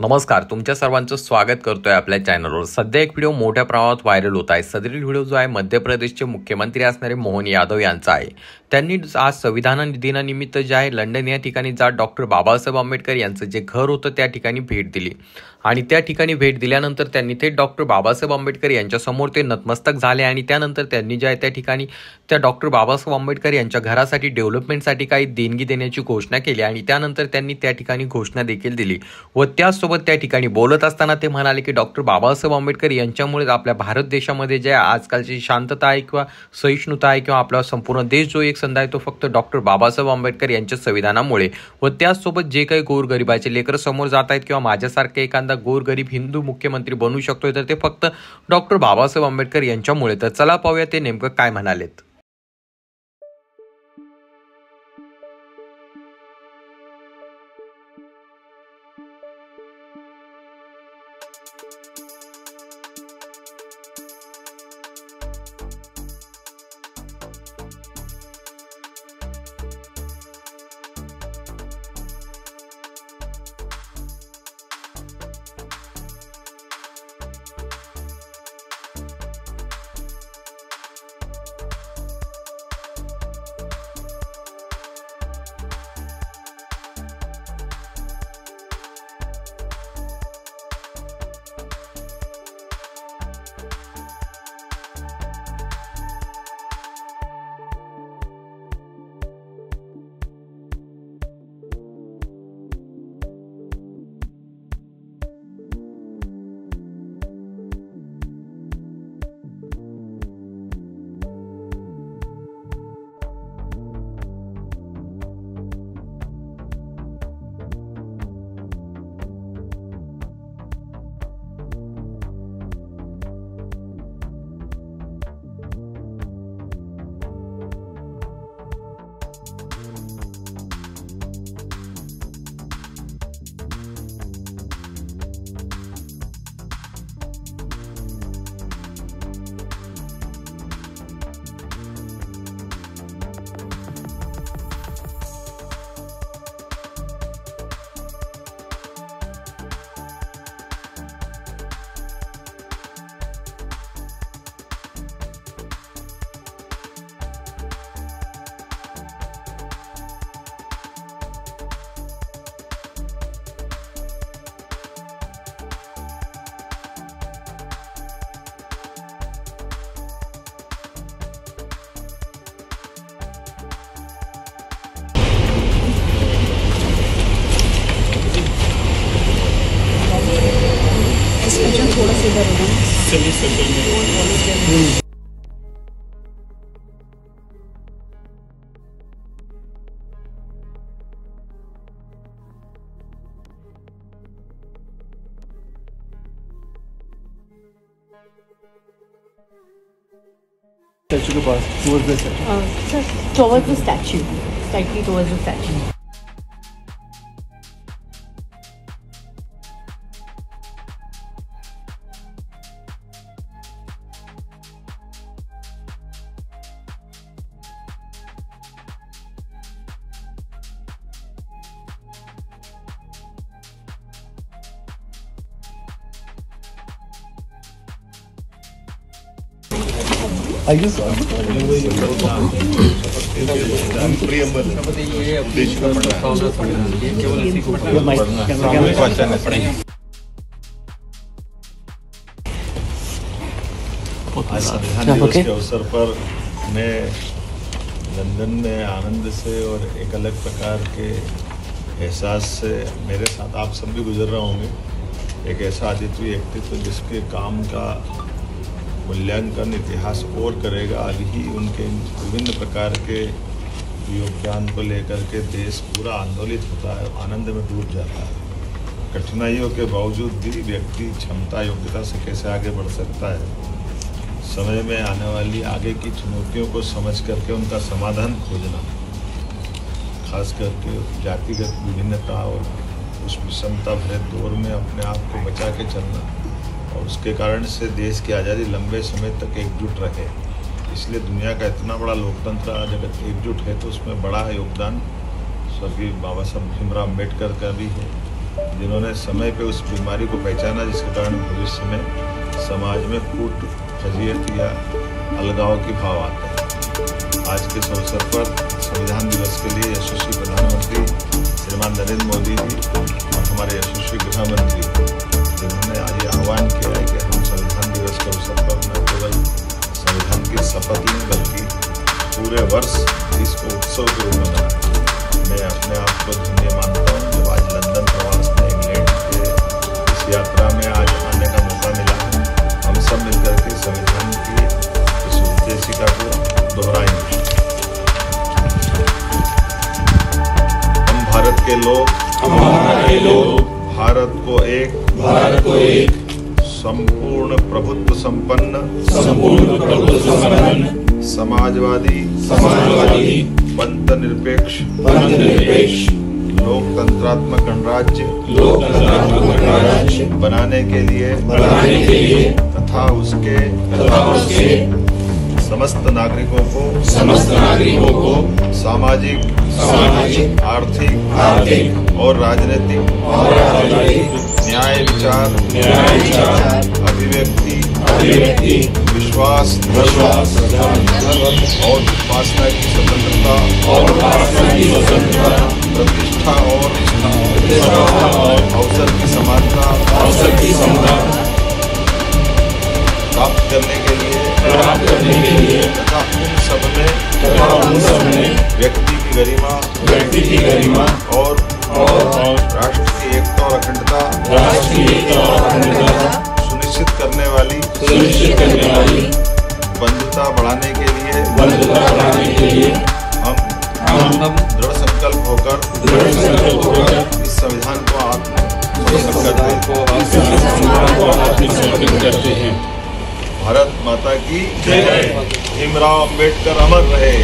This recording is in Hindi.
नमस्कार, तुमच्या सर्वांचं स्वागत करतोय आपल्या चॅनलवर। सध्या एक व्हिडिओ मोठ्या प्रमाणात व्हायरल होत आहे। सदरील व्हिडिओ जो आहे मध्य प्रदेशचे मुख्यमंत्री असणारे मोहन यादव यांचा आहे। त्यांनी आज संविधान दिनानिमित्त जे आहे लंडन या ठिकाणी जात डॉक्टर बाबासाहेब आंबेडकर यांचं जे घर होतं त्या ठिकाणी भेट दिली आणि त्या ठिकाणी भेट दिल्यानंतर त्यांनी ते डॉक्टर बाबासाहेब आंबेडकर यांच्यासमोर ते नतमस्तक झाले आणि त्यानंतर त्यांनी जे आहे त्या ठिकाणी त्या डॉक्टर बाबासाहेब आंबेडकर यांच्या घरासाठी डेव्हलपमेंटसाठी काही देणगी देण्याची घोषणा केली आणि त्यानंतर त्यांनी त्या ठिकाणी घोषणा देखील दिली व त्यासोबत त्या ठिकाणी बोलत असताना ते म्हणाले की डॉक्टर बाबासाहेब आंबेडकर यांच्यामुळे आपल्या भारत देशामध्ये जे आजकालची शांतता आहे किंवा सहिष्णुता आहे किंवा आपला संपूर्ण देश जो एक संघ आहे तो फक्त डॉक्टर बाबासाहेब आंबेडकर यांच्या संविधानामुळे व त्यासोबत जे काही गोरगरिबाचे लेकर समोर जात आहेत किंवा माझ्यासारखे एखादा गोरगरीब हिंदू मुख्यमंत्री बनू शकतोय तर ते फक्त डॉक्टर बाबासाहेब आंबेडकर यांच्यामुळे। तर चला पाहूया ते नेमकं काय म्हणालेत। थोड़ा सा इधर होगा। Statue के पास towards the statue. Sir, towards the statue, slightly towards the statue. I guess संविधान दिवस के अवसर पर मैं लंदन में आनंद से और एक अलग प्रकार के एहसास से मेरे साथ आप सब भी गुजर रहे होंगे। एक ऐसा अद्वितीय व्यक्तित्व जिसके काम का मूल्यांकन इतिहास और करेगा। अभी ही उनके विभिन्न प्रकार के योगदान को लेकर के देश पूरा आंदोलित होता है, आनंद में डूब जाता है। कठिनाइयों के बावजूद भी व्यक्ति क्षमता योग्यता से कैसे आगे बढ़ सकता है, समय में आने वाली आगे की चुनौतियों को समझ करके उनका समाधान खोजना, खास करके जातिगत विभिन्नता और उस विषमता भरे दौर में अपने आप को बचा के चलना और उसके कारण से देश की आज़ादी लंबे समय तक एकजुट रहे। इसलिए दुनिया का इतना बड़ा लोकतंत्र आज अगर एकजुट है तो उसमें बड़ा योगदान स्वर्गीय बाबा साहब भीमराव अम्बेडकर का भी है। जिन्होंने समय पे उस बीमारी को पहचाना जिसके कारण भविष्य में समाज में फूट, फजीयत या अलगाव के भाव आते हैं। आज के इस अवसर पर संविधान दिवस के लिए यशस्वी प्रधानमंत्री श्रीमान नरेंद्र मोदी जी और हमारे यशस्वी गृह मंत्री, जिन्होंने आज ये आह्वान किया है कि हम संविधान दिवस के अवसर पर न केवल संविधान की शपथ लें बल्कि पूरे वर्ष इसको उत्सव के रूप में मनाएं। मैं अपने आप को धन्य मानता हूँ जब आज लंदन प्रवास में इंग्लैंड के इस यात्रा में आज आने का मौका मिला। हम सब मिलकर के संविधान की इस उद्देशिका को दोहराएंगे। हम भारत के लोग भारत को एक संपूर्ण प्रभुत्व संपन्न समाजवादी पंथ निरपेक्ष लोकतंत्रात्मक गणराज्य बनाने के लिए तथा उसके समस्त नागरिकों को सामाजिक आर्थिक और राजनीतिक न्याय विचार अभिव्यक्ति विश्वास और उपासना की स्वतंत्रता प्रतिष्ठा और अवसर की समानता प्राप्त करने के लिए तथा उन सब में व्यक्ति की गरिमा और राष्ट्र की एकता और अखंडता सुनिश्चित करने वाली बंधुता बढ़ाने के लिए हम दृढ़ संकल्प होकर इस संविधान को आत्मसमर्पित करते हैं। भारत माता की जय। भीमराव अंबेडकर अमर रहे।